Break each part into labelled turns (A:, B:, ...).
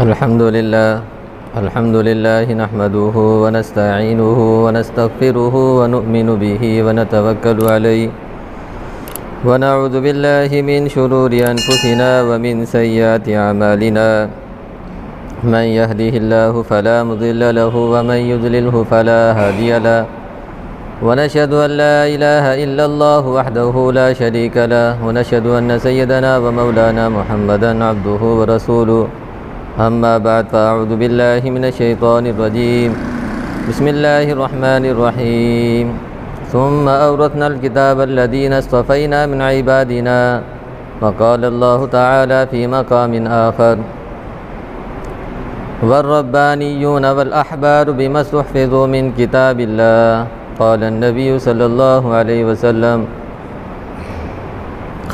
A: الحمد لله نحمده ونستعينه ونستغفره ونؤمن به ونتوكل عليه ونعوذ بالله من شرور أنفسنا ومن سيئات أعمالنا من يهده الله فلا مضل له ومن يضلله فلا هادي له ونشهد أن لا إله إلا الله وحده لا شريك له ونشهد أن سيدنا ومولانا محمدا عبده ورسوله أما بعد فأعوذ بالله من الشيطان الرجيم بسم الله الرحمن الرحيم ثم أورثنا الكتاب الذين اصطفينا من عبادنا وقال الله تعالى في مقام آخر والربانيون والأحبار بما استحفظوا من كتاب الله قال النبي صلى الله عليه وسلم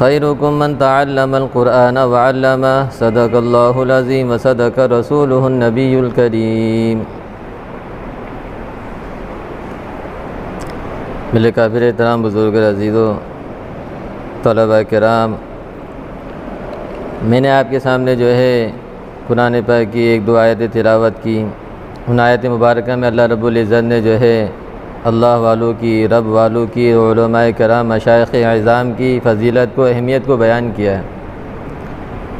A: خيركم من تعلم القرآن وعلمه صدق الله العظيم وصدق رسوله النبي الكريم۔ میرے کافر احترام بزرگ عزیزو، طلباء کرام، میں نے آپ کے سامنے جو ہے قرآن پاک کی ایک دو آیت تلاوت کی۔ ان آیت مبارکہ میں اللہ رب العزت نے جو ہے اللہ والوں کی، رب والوں کی، علماء کرام، مشائخ اعظام کی فضیلت کو، اہمیت کو بیان کیا ہے۔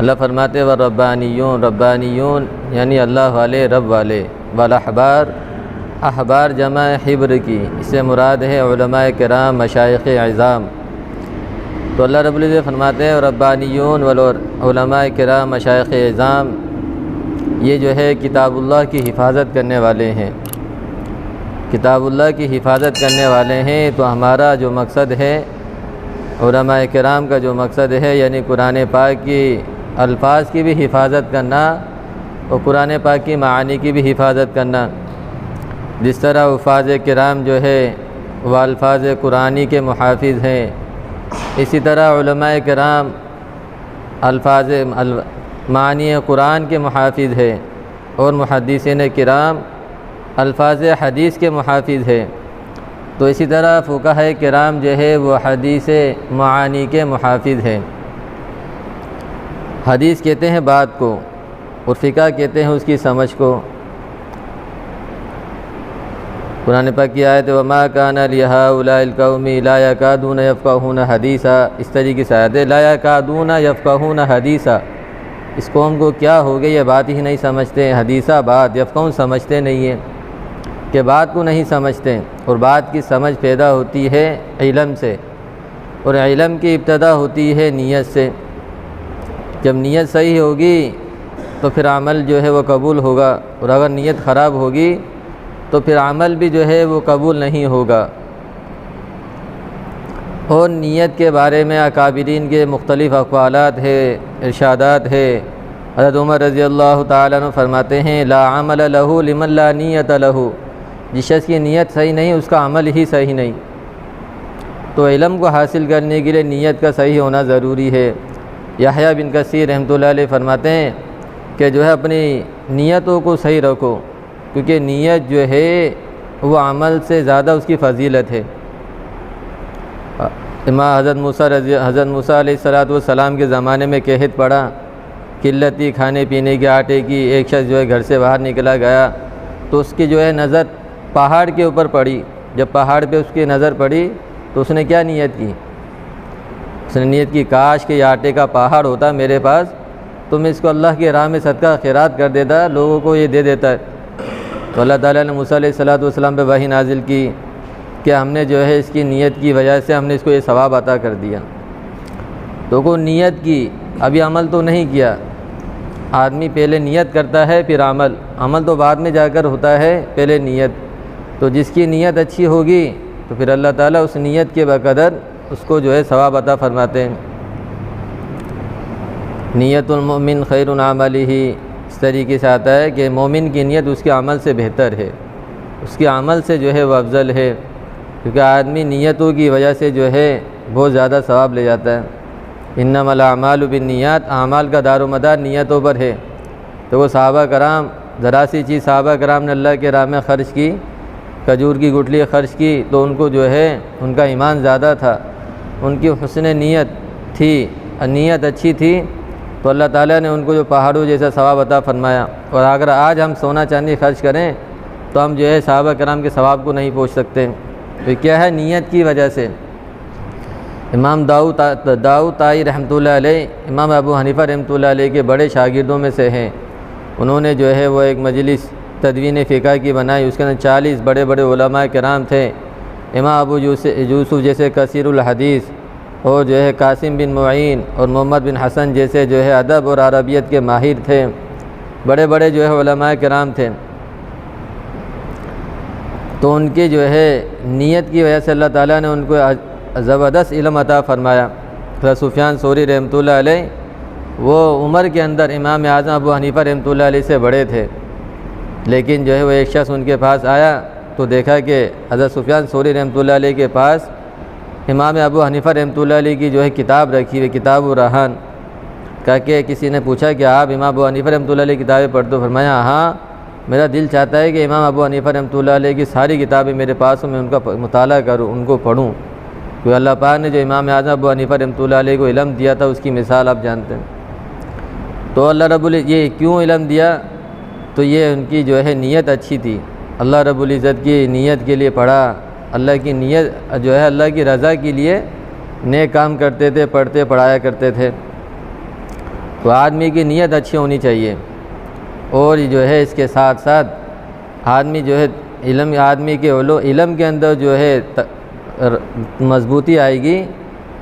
A: اللہ فرماتے ہیں ربانیون، ربانیون یعنی اللہ والے، رب والے، والاحبار، احبار جمع حبر کی، اس سے مراد ہے علماء کرام، مشائخ اعظام۔ تو اللہ رب العزت فرماتے ہیں ربانیون علماء کرام، مشائخ اعظام، یہ جو ہے کتاب اللہ کی حفاظت کرنے والے ہیں، کتاب اللہ کی حفاظت کرنے والے ہیں۔ تو ہمارا جو مقصد ہے، علماء کرام کا جو مقصد ہے، یعنی قرآن پاک کی الفاظ کی بھی حفاظت کرنا اور قرآن پاک کی معانی کی بھی حفاظت کرنا۔ جس طرح حفاظ کرام جو ہے وہ الفاظ قرآنی کے محافظ ہیں، اسی طرح علماء کرام الفاظ معانی قرآن کے محافظ ہیں، اور محدثین کرام الفاظ حدیث کے محافظ ہے۔ تو اسی طرح فقہاء کرام جو ہے وہ حدیث معانی کے محافظ ہیں۔ حدیث کہتے ہیں بات کو، اور فقہ کہتے ہیں اس کی سمجھ کو۔ قرآن پاک کی آیت وما کان لہؤلاء القوم لا یکادون یفقہون حدیثا، اس طریقے سے آیت لا یکادون یفقہون حدیثا، اس قوم کو کیا ہو گیا، یہ بات ہی نہیں سمجھتے، حدیثہ بات، یفقہون سمجھتے نہیں ہیں، کہ بات کو نہیں سمجھتے۔ اور بات کی سمجھ پیدا ہوتی ہے علم سے، اور علم کی ابتدا ہوتی ہے نیت سے۔ جب نیت صحیح ہوگی تو پھر عمل جو ہے وہ قبول ہوگا، اور اگر نیت خراب ہوگی تو پھر عمل بھی جو ہے وہ قبول نہیں ہوگا۔ اور نیت کے بارے میں اکابرین کے مختلف اقوالات ہے، ارشادات ہے۔ حضرت عمر رضی اللہ تعالیٰ عنہ فرماتے ہیں لا عمل لہ لمن لا نیت لہ، جس شخص کی نیت صحیح نہیں اس کا عمل ہی صحیح نہیں۔ تو علم کو حاصل کرنے کے لیے نیت کا صحیح ہونا ضروری ہے۔ یحییٰ بن کثیر رحمۃ اللہ علیہ فرماتے ہیں کہ جو ہے اپنی نیتوں کو صحیح رکھو، کیونکہ نیت جو ہے وہ عمل سے زیادہ اس کی فضیلت ہے۔ امام حضرت موسیٰ علیہ السلام کے زمانے میں قحط پڑا، قلت تھی کھانے پینے کے، آٹے کی۔ ایک شخص جو ہے گھر سے باہر نکلا گیا تو اس کی جو ہے نظر پہاڑ کے اوپر پڑی۔ جب پہاڑ پہ اس کی نظر پڑی تو اس نے کیا نیت کی؟ اس نے نیت کی کاش کہ یہ آٹے کا پہاڑ ہوتا میرے پاس تو میں اس کو اللہ کی راہ میں صدقہ خیرات کر دیتا، لوگوں کو یہ دے دیتا۔ تو اللہ تعالیٰ نے موسیٰ علیہ السلام پہ وحی نازل کی کہ ہم نے جو ہے اس کی نیت کی وجہ سے ہم نے اس کو یہ ثواب عطا کر دیا۔ تو کو نیت کی، ابھی عمل تو نہیں کیا۔ آدمی پہلے نیت کرتا ہے پھر عمل، عمل تو بعد میں جا کر ہوتا ہے، پہلے نیت۔ تو جس کی نیت اچھی ہوگی تو پھر اللہ تعالیٰ اس نیت کے بقدر اس کو جو ہے ثواب عطا فرماتے ہیں۔ نیت المؤمن خیر عملہ، اس طریقے سے آتا ہے کہ مومن کی نیت اس کے عمل سے بہتر ہے، اس کے عمل سے جو ہے وہ افضل ہے، کیونکہ آدمی نیتوں کی وجہ سے جو ہے بہت زیادہ ثواب لے جاتا ہے۔ انما الاعمال بالنیات، اعمال کا دار و مدار نیتوں پر ہے۔ تو وہ صحابہ کرام، ذرا سی چیز صحابہ کرام نے اللہ کے راہ میں خرچ کی، کھجور کی گٹھلی خرچ کی، تو ان کو جو ہے ان کا ایمان زیادہ تھا، ان کی حسن نیت تھی، نیت اچھی تھی، تو اللہ تعالیٰ نے ان کو جو پہاڑوں جیسا ثواب عطا فرمایا۔ اور اگر آج ہم سونا چاندی خرچ کریں تو ہم جو ہے صحابہ کرام کے ثواب کو نہیں پہنچ سکتے۔ تو کیا ہے؟ نیت کی وجہ سے۔ امام داؤد طائی رحمۃ اللہ علیہ امام ابو حنیفہ رحمۃ اللہ علیہ کے بڑے شاگردوں میں سے ہیں۔ انہوں نے جو ہے وہ ایک مجلس تدوین فقہ کی بنائی، اس کے اندر 40 بڑے بڑے علماء کرام تھے۔ امام ابو یوسف جیسے کثیر الحدیث، اور جو ہے قاسم بن معین اور محمد بن حسن جیسے جو ہے ادب اور عربیت کے ماہر تھے، بڑے بڑے جو ہے علماء کرام تھے۔ تو ان کی جو ہے نیت کی وجہ سے اللہ تعالیٰ نے ان کو زبردست علم عطا فرمایا۔ سفیان ثوری رحمۃ اللہ علیہ وہ عمر کے اندر امام اعظم ابو حنیفہ رحمۃ اللہ علیہ سے بڑے تھے، لیکن جو ہے وہ ایک شخص ان کے پاس آیا تو دیکھا کہ حضرت سفیان ثوری رحمۃ اللہ علیہ کے پاس امام ابو حنیفہ رحمۃ اللہ علیہ کی جو ہے کتاب رکھی ہوئی، کتاب الرحان۔ کہا کہ کسی نے پوچھا کہ آپ امام ابو حنیفہ رحمۃ اللہ علیہ کی کتابیں پڑھتے ہو؟ فرمایا ہاں، میرا دل چاہتا ہے کہ امام ابو حنیفہ رحمۃ اللہ علیہ کی ساری کتابیں میرے پاس ہوں، میں ان کا مطالعہ کروں، ان کو پڑھوں، کیونکہ اللہ پاک نے جو امام اعظم ابو حنیفہ رحمۃ اللہ علیہ کو علم دیا تھا اس کی مثال آپ جانتے ہیں۔ تو اللہ رب یہ کیوں علم دیا؟ تو یہ ان کی جو ہے نیت اچھی تھی، اللہ رب العزت کی نیت کے لیے پڑھا، اللہ کی نیت جو ہے اللہ کی رضا کے لیے نیک کام کرتے تھے، پڑھتے پڑھایا کرتے تھے۔ تو آدمی کی نیت اچھی ہونی چاہیے، اور جو ہے اس کے ساتھ ساتھ آدمی جو ہے آدمی کے علم کے اندر جو ہے مضبوطی آئے گی،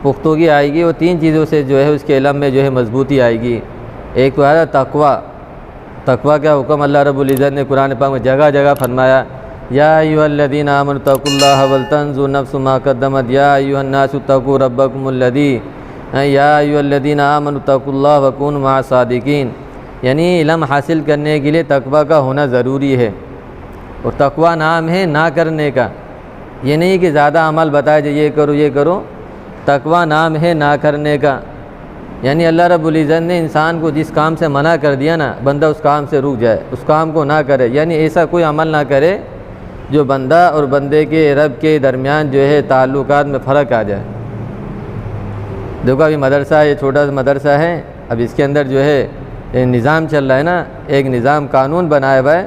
A: پختگی آئے گی، وہ 3 چیزوں سے جو ہے اس کے علم میں جو ہے مضبوطی آئے گی۔ ایک تو ہے تقویٰ۔ تقویٰ کا حکم اللہ رب العزت نے قرآن پاک میں جگہ جگہ فرمایا، یا ایھا الذین آمنوا اتقوا اللہ ولتنظر نفس ما قدمت یا ایھا الناس اتقوا ربکم الذی یا ایھا الذین آمنوا اتقوا اللہ وکونوا مع الصادقین۔ یعنی علم حاصل کرنے کے لیے تقویٰ کا ہونا ضروری ہے، اور تقویٰ نام ہے نہ کرنے کا، یہ نہیں کہ زیادہ عمل بتایا جائے یہ کرو یہ کرو، تقویٰ نام ہے نہ کرنے کا۔ یعنی اللہ رب العزت نے انسان کو جس کام سے منع کر دیا نا، بندہ اس کام سے رک جائے، اس کام کو نہ کرے، یعنی ایسا کوئی عمل نہ کرے جو بندہ اور بندے کے رب کے درمیان جو ہے تعلقات میں فرق آ جائے۔ دیکھو ابھی مدرسہ، یہ چھوٹا سا مدرسہ ہے، اب اس کے اندر جو ہے نظام چل رہا ہے نا، ایک نظام قانون بنایا ہوا ہے،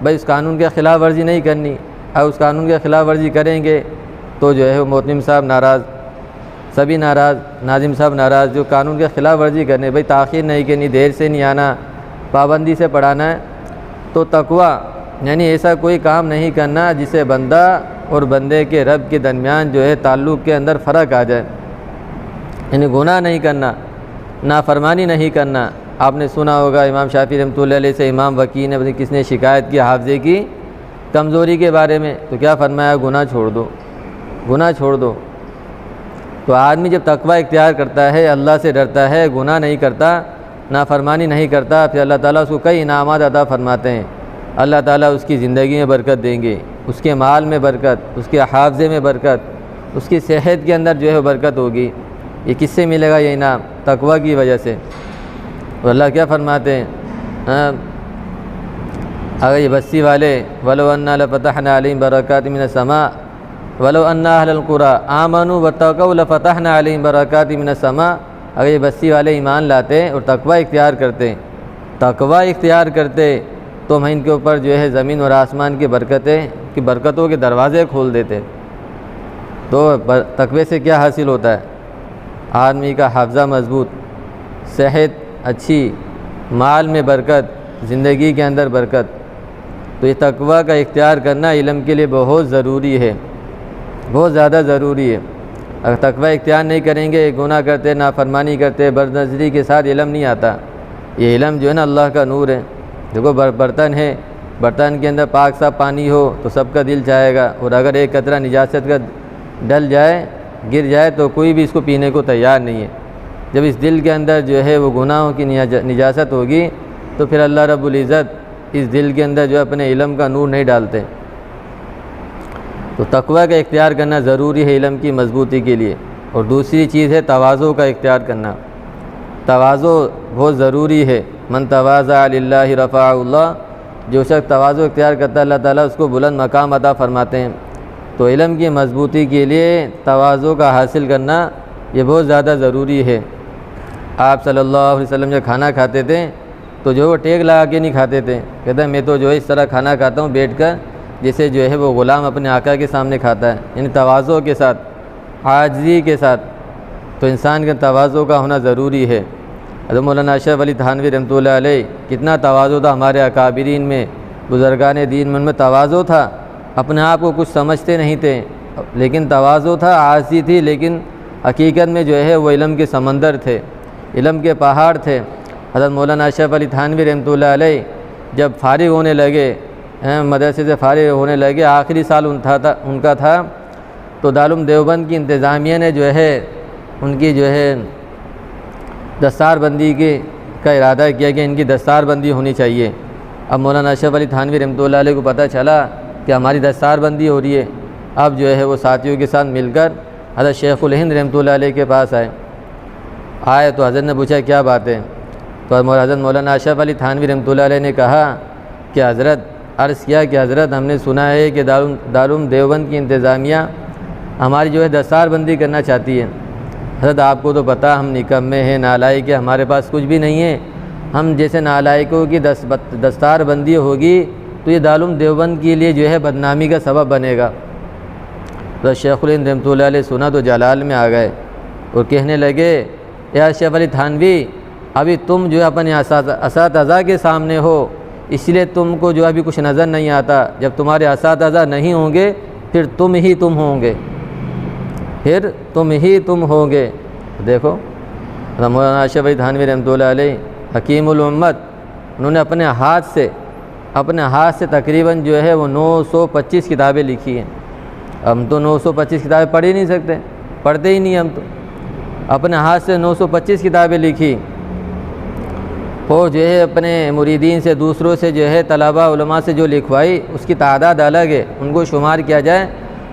A: بھائی اس قانون کے خلاف ورزی نہیں کرنی، اب اس قانون کے خلاف ورزی کریں گے تو جو ہے وہ محتم صاحب ناراض، سبھی ناراض، ناظم صاحب ناراض، جو قانون کے خلاف ورزی کرنے، بھائی تاخیر نہیں کرنی، دیر سے نہیں آنا، پابندی سے پڑھانا ہے۔ تو تقویٰ یعنی ایسا کوئی کام نہیں کرنا جس سے بندہ اور بندے کے رب کے درمیان جو ہے تعلق کے اندر فرق آ جائے، یعنی گناہ نہیں کرنا، نافرمانی نہیں کرنا۔ آپ نے سنا ہوگا امام شافعی رحمۃ اللہ علیہ سے امام وکیع نے کس نے شکایت کی حافظے کی کمزوری کے بارے میں، تو کیا فرمایا؟ گناہ چھوڑ دو، گناہ چھوڑ دو۔ تو آدمی جب تقویٰ اختیار کرتا ہے، اللہ سے ڈرتا ہے، گناہ نہیں کرتا، نافرمانی نہیں کرتا، پھر اللہ تعالیٰ اس کو کئی انعامات عطا فرماتے ہیں۔ اللہ تعالیٰ اس کی زندگی میں برکت دیں گے، اس کے مال میں برکت، اس کے حافظے میں برکت، اس کی صحت کے اندر جو ہے برکت ہوگی۔ یہ کس سے ملے گا یہ انعام؟ تقویٰ کی وجہ سے۔ اور اللہ کیا فرماتے ہیں؟ اگر یہ بستی والے وَلَوْ أَنَّا لَفَتَحْنَا عَلَيْهِمْ بَرَكَاتٍ مِّنَ السَّمَاءِ وَلَوْ أَنَّ أَهْلَ الْقُرَىٰ آمَنُوا وَاتَّقَوْا لَفَتَحْنَا عَلَيْهِمْ بَرَكَاتٍ مِّنَ السَّمَاءِ، اگر یہ بستی والے ایمان لاتے اور تقویٰ اختیار کرتے، تقویٰ اختیار کرتے تو ہم ان کے اوپر جو ہے زمین اور آسمان کی برکتوں کے دروازے کھول دیتے۔ تو تقوی سے کیا حاصل ہوتا ہے؟ آدمی کا حافظہ مضبوط، صحت اچھی، مال میں برکت، زندگی کے اندر برکت۔ تو یہ تقوی کا اختیار کرنا علم کے لیے بہت ضروری ہے، بہت زیادہ ضروری ہے۔ اگر تقوی اختیار نہیں کریں گے، گناہ کرتے، نافرمانی کرتے، بدنظری کے ساتھ علم نہیں آتا۔ یہ علم جو ہے نا اللہ کا نور ہے۔ دیکھو برتن ہے، برتن کے اندر پاک صاف پانی ہو تو سب کا دل چاہے گا، اور اگر ایک قطرہ نجاست کا ڈل جائے، گر جائے تو کوئی بھی اس کو پینے کو تیار نہیں ہے۔ جب اس دل کے اندر جو ہے وہ گناہوں کی نجاست ہوگی تو پھر اللہ رب العزت اس دل کے اندر جو اپنے علم کا نور نہیں ڈالتے۔ تو تقوی کا اختیار کرنا ضروری ہے علم کی مضبوطی کے لیے۔ اور دوسری چیز ہے تواضع کا اختیار کرنا۔ تواضع بہت ضروری ہے۔ من تواضع للہ رفعہ اللہ، جو شخص تواضع اختیار کرتا ہے اللہ تعالیٰ اس کو بلند مقام عطا فرماتے ہیں۔ تو علم کی مضبوطی کے لیے تواضع کا حاصل کرنا یہ بہت زیادہ ضروری ہے۔ آپ صلی اللہ علیہ وسلم جب کھانا کھاتے تھے تو جو وہ ٹیک لگا کے نہیں کھاتے تھے، کہتے ہیں میں تو جو ہے اس طرح کھانا کھاتا ہوں بیٹھ کر جسے جو ہے وہ غلام اپنے آقا کے سامنے کھاتا ہے، یعنی تواضع کے ساتھ، عاجزی کے ساتھ۔ تو انسان کے تواضع کا ہونا ضروری ہے۔ حضرت مولانا اشرف علی تھانوی رحمۃ اللہ علیہ کتنا تواضع تھا ہمارے اکابرین میں، بزرگان دین میں، ان میں تواضع تھا، اپنے آپ کو کچھ سمجھتے نہیں تھے، لیکن تواضع تھا، عاجزی تھی، لیکن حقیقت میں جو ہے وہ علم کے سمندر تھے، علم کے پہاڑ تھے۔ حضرت مولانا اشرف علی تھانوی رحمۃ اللہ علیہ جب فارغ ہونے لگے، مدرسے سے فارغ ہونے لگے، آخری سال ان کا تھا، تو دارالعلوم دیوبند کی انتظامیہ نے جو ہے ان کی جو ہے دستار بندی کا ارادہ کیا کہ ان کی دستار بندی ہونی چاہیے۔ اب مولانا اشرف علی تھانوی رحمۃ اللہ علیہ کو پتہ چلا کہ ہماری دستار بندی ہو رہی ہے، اب جو ہے وہ ساتھیوں کے ساتھ مل کر حضرت شیخ الہند رحمۃ اللہ علیہ کے پاس آئے تو حضرت نے پوچھا کیا بات ہے؟ تو حضرت مولانا اشرف علی تھانوی رحمۃ اللہ علیہ نے کہا کہ حضرت، عرض کیا کہ حضرت ہم نے سنا ہے کہ دارالعلوم دیوبند کی انتظامیہ ہماری جو ہے دستار بندی کرنا چاہتی ہے۔ حضرت آپ کو تو پتہ ہم نکمے ہیں، نالائق ہیں، ہمارے پاس کچھ بھی نہیں ہے، ہم جیسے نالائقوں کی دستار بندی ہوگی تو یہ دارالعلوم دیوبند کے لیے جو ہے بدنامی کا سبب بنے گا۔ تو شیخ الہند رحمۃ اللہ علیہ سنا تو جلال میں آ گئے اور کہنے لگے یا اشرف علی تھانوی، ابھی تم جو ہے اپنے اساتذہ کے سامنے ہو، اس لیے تم کو جو ابھی کچھ نظر نہیں آتا، جب تمہارے اساتذہ نہیں ہوں گے پھر تم ہی تم ہوں گے، پھر تم ہی تم ہوں گے۔ دیکھو مولانا اشرف علی تھانوی رحمۃ اللہ علیہ حکیم الامت، انہوں نے اپنے ہاتھ سے تقریباً جو ہے وہ 925 کتابیں لکھی ہیں۔ ہم تو 925 کتابیں پڑھ ہی نہیں سکتے، پڑھتے ہی نہیں ہم تو، اپنے ہاتھ سے 925 کتابیں لکھی، اور جو ہے اپنے مریدین سے، دوسروں سے جو ہے طلباء علماء سے جو لکھوائی اس کی تعداد الگ ہے، ان کو شمار کیا جائے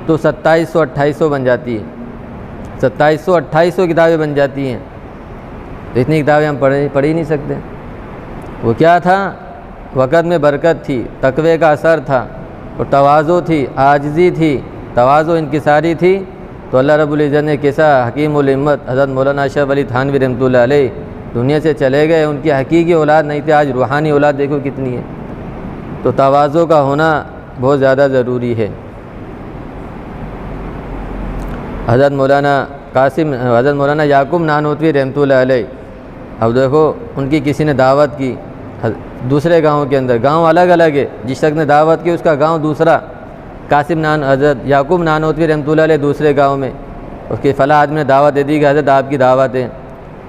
A: تو 2700-2800 بن جاتی ہے، 2700-2800 کتابیں بن جاتی ہیں۔ تو اتنی کتابیں ہم پڑھ ہی نہیں سکتے۔ وہ کیا تھا؟ وقت میں برکت تھی، تقوی کا اثر تھا، اور تواضع تھی، عاجزی تھی، تواضع انکساری تھی۔ تو اللہ رب العزت نے کیسا حکیم الامت حضرت مولانا اشرف علی تھانوی رحمۃ اللہ علیہ دنیا سے چلے گئے، ان کی حقیقی اولاد نہیں تھے، آج روحانی اولاد دیکھو کتنی ہے۔ تو تواضع کا ہونا بہت زیادہ ضروری ہے۔ حضرت مولانا یعقوب نانوتوی رحمۃ اللہ علیہ، اب دیکھو ان کی کسی نے دعوت کی دوسرے گاؤں کے اندر، گاؤں الگ الگ ہے، جس شخص نے دعوت کی اس کا گاؤں دوسرا، حضرت یعقوب نانوتوی رحمۃ اللہ علیہ دوسرے گاؤں میں، اس کے فلاں آدمی نے دعوت دے دی کہ حضرت آپ کی دعوت ہے،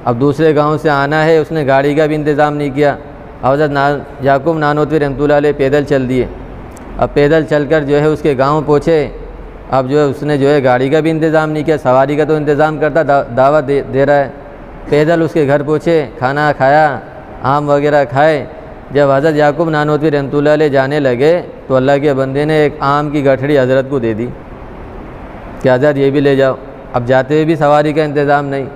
A: اب دوسرے گاؤں سے آنا ہے، اس نے گاڑی کا بھی انتظام نہیں کیا، حضرت یعقوب نانوتوی رحمۃ اللہ علیہ پیدل چل دیے، اب پیدل چل کر جو ہے اس کے گاؤں پہنچے، اب جو ہے اس نے جو ہے گاڑی کا بھی انتظام نہیں کیا، سواری کا تو انتظام کرتا، دعوت دے رہا ہے، پیدل اس کے گھر پہنچے، کھانا کھایا، آم وغیرہ کھائے۔ جب حضرت یعقوب نانوتوی رحمۃ اللہ علیہ جانے لگے تو اللہ کے بندے نے ایک آم کی گٹھڑی حضرت کو دے دی کہ حضرت یہ بھی لے جاؤ۔ اب جاتے ہوئے بھی سواری کا انتظام نہیں،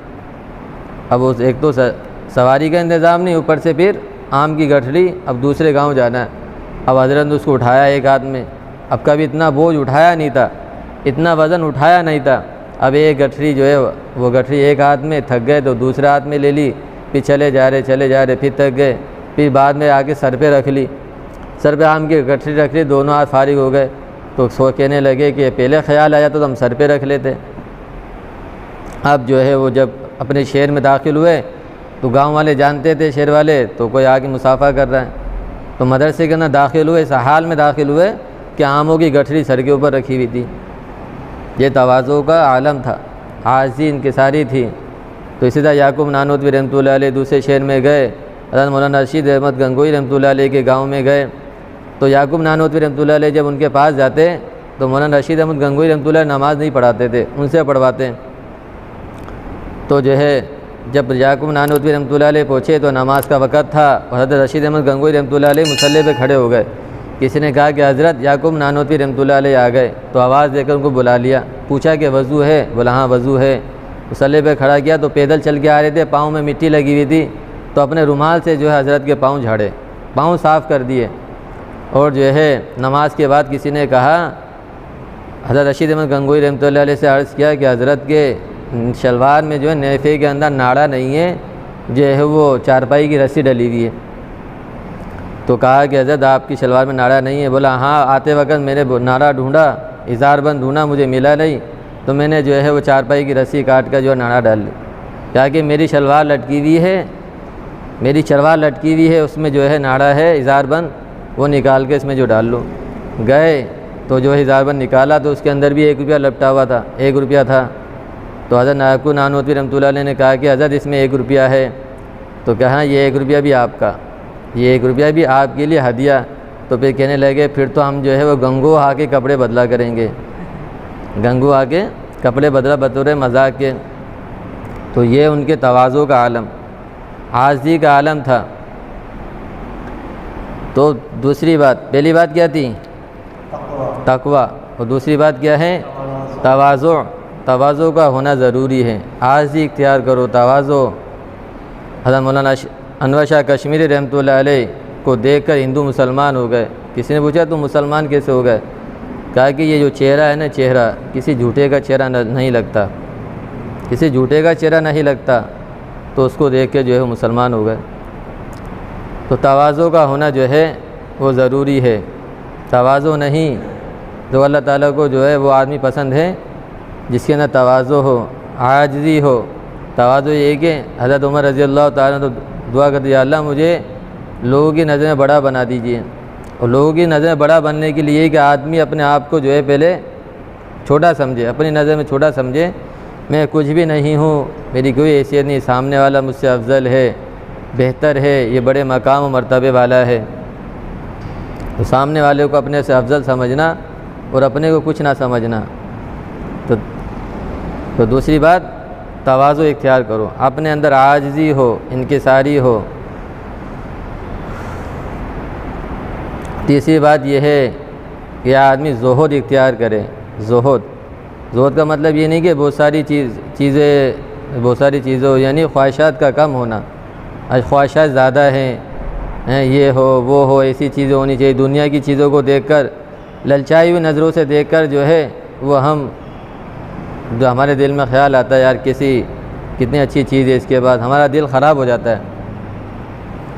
A: اب ایک تو سواری کا انتظام نہیں، اوپر سے پھر آم کی گٹھڑی، اب دوسرے گاؤں جانا ہے۔ اب حضرت نے اس کو اٹھایا ایک ہاتھ میں، اب کبھی اتنا بوجھ اٹھایا نہیں تھا، اتنا وزن اٹھایا نہیں تھا، اب ایک گٹھڑی جو ہے وہ گٹھڑی ایک ہاتھ میں، تھک گئے تو دوسرے ہاتھ میں لے لی، پھر چلے جا رہے پھر تھک گئے، پھر بعد میں آ کے سر پہ رکھ لی، سر پہ آم کی گٹھڑی رکھ لی، دونوں ہاتھ فارغ ہو گئے، تو کہنے لگے کہ پہلے خیال آیا تو ہم سر پہ رکھ لیتے۔ اب جو ہے وہ جب اپنے شہر میں داخل ہوئے تو گاؤں والے جانتے تھے، شہر والے، تو کوئی آ کے مصافحہ کر رہا ہے، تو مدرسے کے اندر داخل ہوئے، اس حال میں داخل ہوئے کہ آموں کی گٹھڑی سر کے اوپر رکھی ہوئی تھی۔ یہ تواضع کا عالم تھا، عاجزی انکساری تھی۔ تو اسی طرح یعقوب نانوتوی رحمۃ اللہ علیہ دوسرے شہر میں گئے، حضرت مولانا رشید احمد گنگوئی رحمۃ اللہ علیہ کے گاؤں میں گئے، تو یعقوب نانوتوی رحمۃ اللہ علیہ جب ان کے پاس جاتے تو مولانا رشید احمد گنگوئی رحمۃ اللہ علیہ نماز نہیں پڑھاتے تھے، ان سے پڑھواتے۔ تو جو ہے جب یعقوب نانوتوی رحمۃ اللہ علیہ پہنچے تو نماز کا وقت تھا، اور حضرت رشید احمد گنگوئی رحمۃ اللہ علیہ مصلی پہ کھڑے ہو گئے۔ کسی نے کہا کہ حضرت یعقوب نانوتوی رحمۃ اللہ علیہ آ گئے، تو آواز دے کر ان کو بلا لیا، پوچھا کہ وضو ہے؟ بولا ہاں وضو ہے۔ مصلی پہ کھڑا کیا تو پیدل چل کے آ رہے تھے، پاؤں میں مٹی لگی ہوئی تھی، تو اپنے رومال سے جو ہے حضرت کے پاؤں جھاڑے، پاؤں صاف کر دیے، اور جو ہے نماز کے بعد کسی نے کہا، حضرت رشید احمد گنگوئی رحمۃ اللہ علیہ سے عرض کیا کہ حضرت کے شلوار میں جو ہے نیفے کے اندر ناڑا نہیں ہے، جو ہے وہ چارپائی کی رسی ڈلی ہوئی ہے۔ تو کہا کہ حضرت آپ کی شلوار میں ناڑا نہیں ہے؟ بولا ہاں، آتے وقت میں نے ناڑا ڈھونڈا، اظہار بند ڈھونڈا، مجھے ملا نہیں، تو میں نے جو ہے وہ چارپائی کی رسی کاٹ کر جو ہے ناڑا ڈال لی۔ کہا کہ میری شلوار لٹکی ہوئی ہے، میری شلوار لٹکی ہوئی ہے، اس میں جو ہے ناڑا ہے اظہار بند، وہ نکال کے اس میں جو ڈال لو۔ گئے تو جو ہے اظہار بند نکالا تو اس کے اندر بھی 1 روپیہ لپٹا ہوا تھا، 1 روپیہ تھا۔ تو حضرت ناقو نانوتوی رحمۃ اللہ علیہ نے کہا کہ حضرت اس میں 1 روپیہ ہے، تو کہا یہ 1 روپیہ بھی آپ کا، یہ 1 روپیہ بھی آپ کے لیے ہدیہ۔ تو پھر کہنے لگے پھر تو ہم جو ہے وہ گنگو آ کے کپڑے بدلا کریں گے، گنگو آ کے کپڑے بدلا بطور مذاق کے۔ تو یہ ان کے تواضع کا عالم، عاجزی کا عالم تھا۔ تو دوسری بات، پہلی بات کیا تھی؟ تقویٰ، اور دوسری بات کیا ہے؟ تواضع۔ تواضع کا ہونا ضروری ہے، عاجزی اختیار کرو، تواضع۔ حضرت مولانا انور شاہ کشمیری رحمۃ اللہ علیہ کو دیکھ کر ہندو مسلمان ہو گئے۔ کسی نے پوچھا تم مسلمان کیسے ہو گئے؟ کہا کہ یہ جو چہرہ ہے نا، چہرہ کسی جھوٹے کا چہرہ نہیں لگتا، کسی جھوٹے کا چہرہ نہیں لگتا، تو اس کو دیکھ کے جو ہے وہ مسلمان ہو گئے۔ تو تواضع کا ہونا جو ہے وہ ضروری ہے۔ تواضع نہیں، جو اللہ تعالیٰ کو جو ہے وہ آدمی پسند ہے جس کے اندر تواضع ہو، عاجزی ہو۔ تواضع یہ کہ حضرت عمر رضی اللہ تعالیٰ نے تو دعا کر دیا، اللہ مجھے لوگوں کی نظر میں بڑا بنا دیجیے۔ اور لوگوں کی نظر میں بڑا بننے کے لیے کہ آدمی اپنے آپ کو جو ہے پہلے چھوٹا سمجھے، اپنی نظر میں چھوٹا سمجھے، میں کچھ بھی نہیں ہوں، میری کوئی حیثیت نہیں، سامنے والا مجھ سے افضل ہے، بہتر ہے، یہ بڑے مقام و مرتبے والا ہے۔ تو سامنے والے کو اپنے سے افضل سمجھنا اور اپنے کو کچھ نہ سمجھنا۔ تو دوسری بات، تواضع اختیار کرو، اپنے اندر عاجزی ہو، انکساری ہو۔ تیسری بات یہ ہے کہ آدمی زہد اختیار کرے۔ زہد کا مطلب یہ نہیں کہ بہت ساری چیزیں یعنی خواہشات کا کم ہونا۔ آج خواہشات زیادہ ہیں، یہ ہو وہ ہو، ایسی چیزیں ہونی چاہیے۔ دنیا کی چیزوں کو دیکھ کر، للچائی ہوئی نظروں سے دیکھ کر جو ہے وہ جو ہمارے دل میں خیال آتا ہے یار کتنی اچھی چیز ہے اس کے بعد، ہمارا دل خراب ہو جاتا ہے۔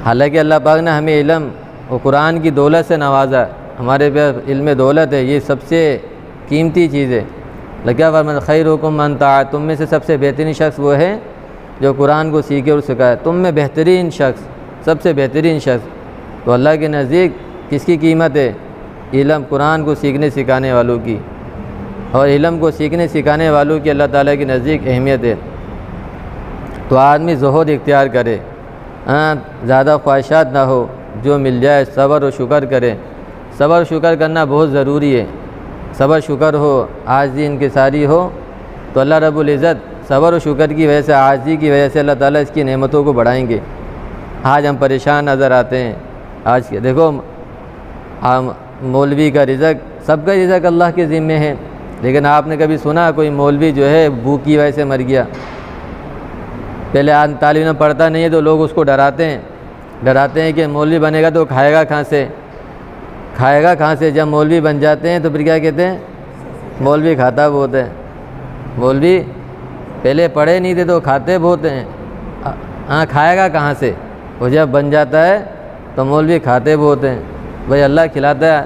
A: حالانکہ اللہ پاک نے ہمیں علم اور قرآن کی دولت سے نوازا، ہمارے پاس علم دولت ہے، یہ سب سے قیمتی چیز ہے۔ لکھا فرمایا خیرکم من تعلم، تم میں سے سب سے بہترین شخص وہ ہے جو قرآن کو سیکھے اور سکھائے۔ تم میں بہترین شخص، سب سے بہترین شخص، تو اللہ کے نزدیک کس کی قیمت ہے؟ علم، قرآن کو سیکھنے سکھانے والوں کی، اور علم کو سیکھنے سکھانے والوں کی اللہ تعالیٰ کے نزدیک اہمیت ہے۔ تو آدمی زہد اختیار کرے، زیادہ خواہشات نہ ہو، جو مل جائے صبر و شکر کرے۔ صبر و شکر کرنا بہت ضروری ہے۔ صبر شکر ہو، عاجزی انکساری ہو، تو اللہ رب العزت صبر و شکر کی وجہ سے، عاجزی کی وجہ سے اللہ تعالیٰ اس کی نعمتوں کو بڑھائیں گے۔ آج ہم پریشان نظر آتے ہیں۔ آج دیکھو مولوی کا رزق، سب کا رزق اللہ کے ذمے ہے، لیکن آپ نے کبھی سنا کوئی مولوی جو ہے بھوک کی وجہ سے مر گیا؟ پہلے تعلیم میں پڑھتا نہیں ہے تو لوگ اس کو ڈراتے ہیں کہ مولوی بنے گا تو کھائے گا کہاں سے؟ جب مولوی بن جاتے ہیں تو پھر کیا کہتے ہیں؟ مولوی کھاتا بہت ہے۔ مولوی پہلے پڑھے نہیں تھے تو کھاتے بہت ہیں، کھائے گا کہاں سے؟ وہ جب بن جاتا ہے تو مولوی کھاتے بہت ہیں۔ بھائی اللہ کھلاتا ہے،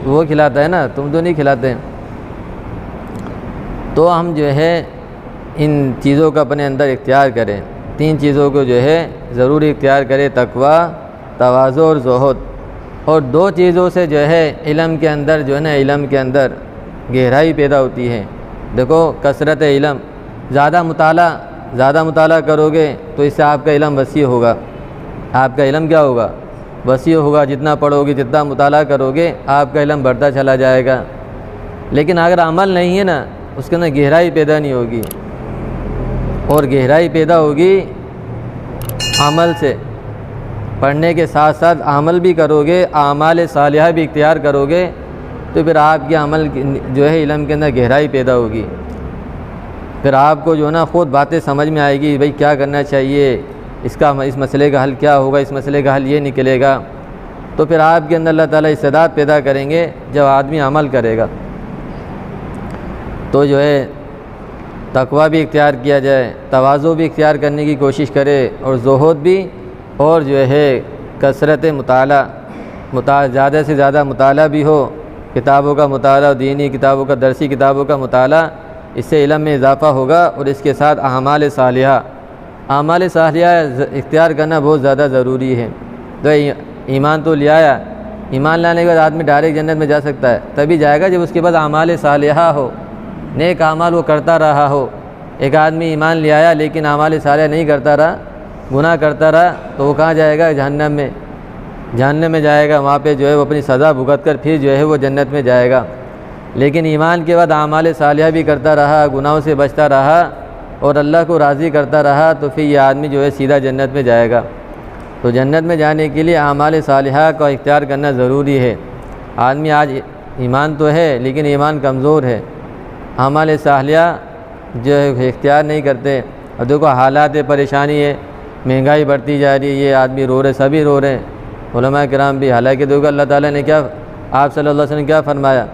A: وہ کھلاتا ہے نا، تم تو نہیں کھلاتے۔ تو ہم جو ہے ان چیزوں کا اپنے اندر اختیار کریں، 3 چیزوں کو جو ہے ضروری اختیار کریں، تقویٰ، تواضع اور زہد۔ اور 2 چیزوں سے جو ہے علم کے اندر جو ہے نا، علم کے اندر گہرائی پیدا ہوتی ہے۔ دیکھو کثرت علم، زیادہ مطالعہ کرو گے تو اس سے آپ کا علم وسیع ہوگا۔ آپ کا علم کیا ہوگا؟ وسیع ہوگا۔ جتنا پڑھو گے، جتنا مطالعہ کرو گے، آپ کا علم بڑھتا چلا جائے گا۔ لیکن اگر عمل نہیں ہے نا، اس کے اندر گہرائی پیدا نہیں ہوگی، اور گہرائی پیدا ہوگی عمل سے۔ پڑھنے کے ساتھ ساتھ عمل بھی کرو گے، اعمال صالحہ بھی اختیار کرو گے، تو پھر آپ کے عمل جو ہے علم کے اندر گہرائی پیدا ہوگی۔ پھر آپ کو جو ہے نا خود باتیں سمجھ میں آئے گی، بھئی کیا کرنا چاہیے، اس مسئلے کا حل کیا ہوگا، اس مسئلے کا حل یہ نکلے گا۔ تو پھر آپ کے اندر اللہ تعالیٰ استعداد پیدا کریں گے جب آدمی عمل کرے گا۔ تو جو ہے تقوی بھی اختیار کیا جائے، تواضع بھی اختیار کرنے کی کوشش کرے، اور زہد بھی، اور جو ہے کثرت مطالعہ، زیادہ سے زیادہ مطالعہ بھی ہو، کتابوں کا مطالعہ، دینی کتابوں کا، درسی کتابوں کا مطالعہ، اس سے علم میں اضافہ ہوگا، اور اس کے ساتھ اعمال صالحہ اختیار کرنا بہت زیادہ ضروری ہے۔ تو ایمان تو لے آیا، ایمان لانے کے بعد آدمی ڈائریکٹ جنت میں جا سکتا ہے، تبھی جائے گا جب اس کے بعد اعمال صالحہ ہو، نیک اعمال وہ کرتا رہا ہو۔ ایک آدمی ایمان لے آیا لیکن اعمال صالحہ نہیں کرتا رہا، گناہ کرتا رہا، تو وہ کہاں جائے گا؟ جہنم میں جائے گا، وہاں پہ جو ہے وہ اپنی سزا بھگت کر پھر جو ہے وہ جنت میں جائے گا۔ لیکن ایمان کے بعد اعمال صالحہ بھی کرتا رہا، گناہوں سے بچتا رہا، اور اللہ کو راضی کرتا رہا، تو پھر یہ آدمی جو ہے سیدھا جنت میں جائے گا۔ تو جنت میں جانے کے لیے اعمال صالحہ کا اختیار کرنا ضروری ہے۔ آدمی آج ایمان تو ہے لیکن ایمان کمزور ہے، اعمال صالحہ جو ہے اختیار نہیں کرتے۔ اب دیکھو حالات پریشانی ہے، مہنگائی بڑھتی جا رہی ہے، یہ آدمی رو رہے، سبھی رو رہے ہیں، علماء کرام بھی۔ حالانکہ دیکھو اللہ تعالیٰ نے کیا، آپ صلی اللہ علیہ وسلم نے کیا فرمایا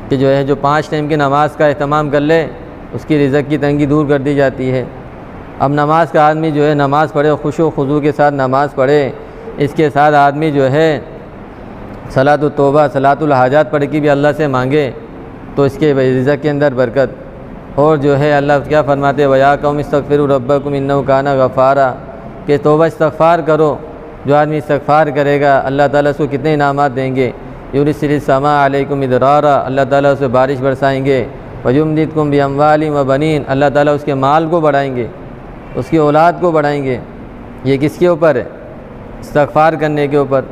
A: کہ جو ہے جو 5 ٹائم کی نماز کا اہتمام کر لے اس کی رزق کی تنگی دور کر دی جاتی ہے۔ اب نماز کا آدمی جو ہے نماز پڑھے، خشوع و خضوع کے ساتھ نماز پڑھے، اس کے ساتھ آدمی جو ہے صلاۃ التوبہ، صلاۃ الحاجات پڑھ کے بھی اللہ سے مانگے، تو اس کے رزق کے اندر برکت۔ اور جو ہے اللہ کیا فرماتے ہیں، وَيَا قَوْمِ اسْتَغْفِرُوا رَبَّكُمْ إِنَّهُ كَانَ غَفَّارًا، کہ توبہ استغفار کرو۔ جو آدمی استغفار کرے گا اللہ تعالیٰ اس کو کتنے انعامات دیں گے۔ يُرْسِلِ السَّمَاءَ عَلَيْكُمْ مِدْرَارًا، اللہ تعالیٰ اسے بارش برسائیں گے۔ وَيُمْدِدْكُمْ بِأَمْوَالٍ وَبَنِينَ، اللہ تعالیٰ اس کے مال کو بڑھائیں گے، اس کی اولاد کو بڑھائیں گے۔ یہ کس کے اوپر ہے؟ استغفار کرنے کے اوپر،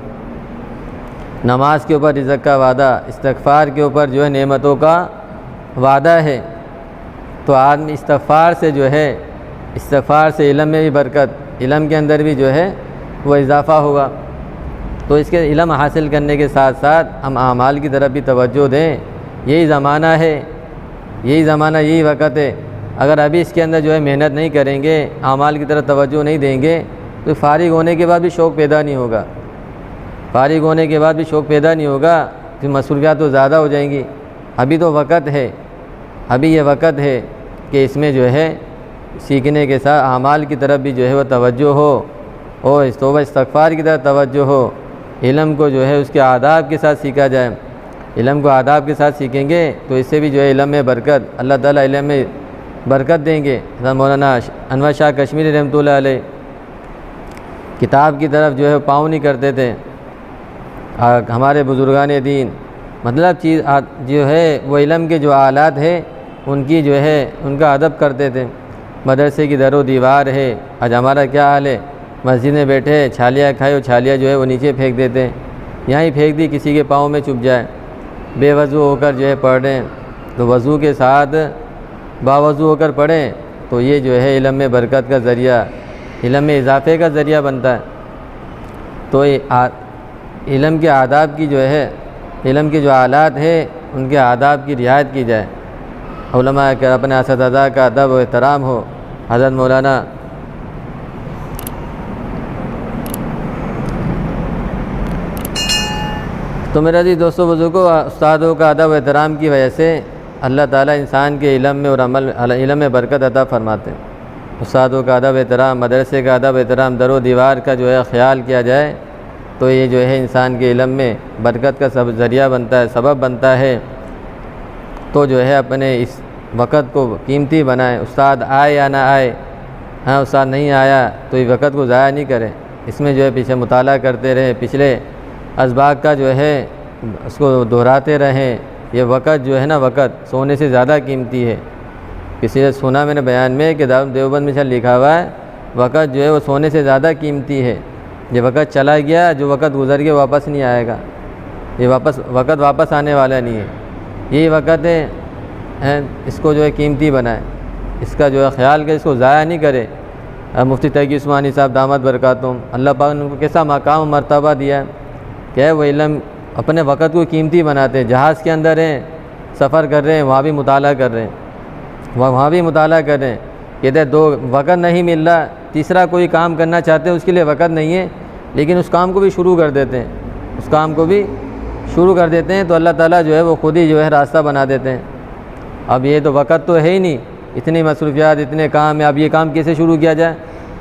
A: نماز کے اوپر رزق کا وعدہ، استغفار کے اوپر جو ہے نعمتوں کا وعدہ ہے۔ تو آدمی استغفار سے جو ہے، استغفار سے علم میں بھی برکت، علم کے اندر بھی جو ہے وہ اضافہ ہوگا۔ تو اس کے علم حاصل کرنے کے ساتھ ساتھ ہم اعمال کی طرف بھی توجہ دیں۔ یہی زمانہ ہے، یہی وقت ہے۔ اگر ابھی اس کے اندر جو ہے محنت نہیں کریں گے، اعمال کی طرف توجہ نہیں دیں گے، تو فارغ ہونے کے بعد بھی شوق پیدا نہیں ہوگا، پھر مصروفیات تو زیادہ ہو جائیں گی۔ ابھی تو وقت ہے، ابھی یہ وقت ہے کہ اس میں جو ہے سیکھنے کے ساتھ اعمال کی طرف بھی جو ہے وہ توجہ ہو، اور توبہ استغفار کی طرف توجہ ہو۔ علم کو جو ہے اس کے آداب کے ساتھ سیکھا جائے، علم کو آداب کے ساتھ سیکھیں گے تو اس سے بھی جو ہے علم میں برکت، اللہ تعالیٰ علم میں برکت دیں گے۔ مولانا انور شاہ کشمیری رحمۃ اللہ علیہ کتاب کی طرف جو ہے پاؤں نہیں کرتے تھے۔ ہمارے بزرگان دین مطلب چیز جو ہے وہ علم کے جو آلات ہے ان کی جو ہے ان کا ادب کرتے تھے۔ مدرسے کی در و دیوار ہے، آج ہمارا کیا حال ہے، مسجد میں بیٹھے چھالیاں کھائے، اور چھالیاں جو ہے وہ نیچے پھینک دیتے ہیں، یہاں ہی پھینک دی کسی کے پاؤں میں چپ جائے، بے وضو ہو کر جو ہے پڑھ رہے ہیں۔ تو وضو کے ساتھ باوضو ہو کر پڑھیں تو یہ جو ہے علم میں برکت کا ذریعہ، علم میں اضافے کا ذریعہ بنتا ہے۔ تو علم کے آداب کی جو ہے، علم کے جو آلات ہے ان کے آداب کی رعایت کی جائے، علماء کے اپنے اساتذہ کا ادب و احترام ہو۔ حضرت مولانا تو میرا جی دوستوں بزرگوں، استادوں کا ادب و احترام کی وجہ سے اللہ تعالیٰ انسان کے علم میں اور علم میں برکت عطا فرماتے ہیں۔ استادوں کا ادب احترام، مدرسے کا ادب احترام، در و دیوار کا جو ہے خیال کیا جائے تو یہ جو ہے انسان کے علم میں برکت کا ذریعہ بنتا ہے، سبب بنتا ہے۔ تو جو ہے اپنے اس وقت کو قیمتی بنائیں، استاد آئے یا نہ آئے، ہاں استاد نہیں آیا تو اس وقت کو ضائع نہیں کریں، اس میں جو ہے پیچھے مطالعہ کرتے رہیں، پچھلے اسباق کا جو ہے اس کو دہراتے رہیں۔ یہ وقت جو ہے نا، وقت سونے سے زیادہ قیمتی ہے۔ کسی نے سنا میں نے بیان میں کہ دیوبند میں لکھا ہوا ہے وقت جو ہے وہ سونے سے زیادہ قیمتی ہے۔ یہ وقت چلا گیا، جو وقت گزر گیا واپس نہیں آئے گا، یہ وقت واپس آنے والا نہیں ہے۔ یہی وقت ہے، اس کو جو ہے قیمتی بنائے، اس کا جو ہے خیال کرے، اس کو ضائع نہیں کرے۔ مفتی تقی عثمانی صاحب دامت برکاتہم، اللہ پاک نے ان کو کیسا مقام و مرتبہ دیا ہے کہ وہ علم اپنے وقت کو قیمتی بناتے ہیں۔ جہاز کے اندر ہیں، سفر کر رہے ہیں، وہاں بھی مطالعہ کر رہے ہیں، کہتے ہیں وقت نہیں مل رہا، تیسرا کوئی کام کرنا چاہتے ہیں اس کے لیے وقت نہیں ہے، لیکن اس کام کو بھی شروع کر دیتے ہیں، تو اللہ تعالیٰ جو ہے وہ خود ہی جو ہے راستہ بنا دیتے ہیں۔ اب یہ تو وقت تو ہے ہی نہیں، اتنی مصروفیات، اتنے کام ہیں، اب یہ کام کیسے شروع کیا جائے؟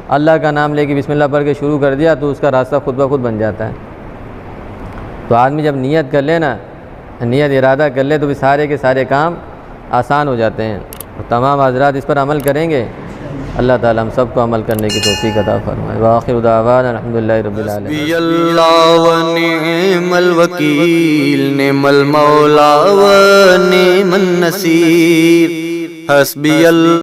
A: اللہ کا نام لے کے بسم اللہ پڑھ کے شروع کر دیا تو اس کا راستہ خود بخود بن جاتا ہے۔ تو آدمی جب نیت کر لے نا، نیت ارادہ کر لے تو بھی سارے کے سارے کام آسان ہو جاتے ہیں۔ اور تمام حضرات اس پر عمل کریں گے، اللہ تعالی ہم سب کو عمل کرنے کی توفیق عطا فرمائے۔ وآخر دعوانا الحمدللہ رب العالمین۔
B: حسبی اللہ و نعم الوکیل، نعم المولا و نعم النصیر، حسبی اللہ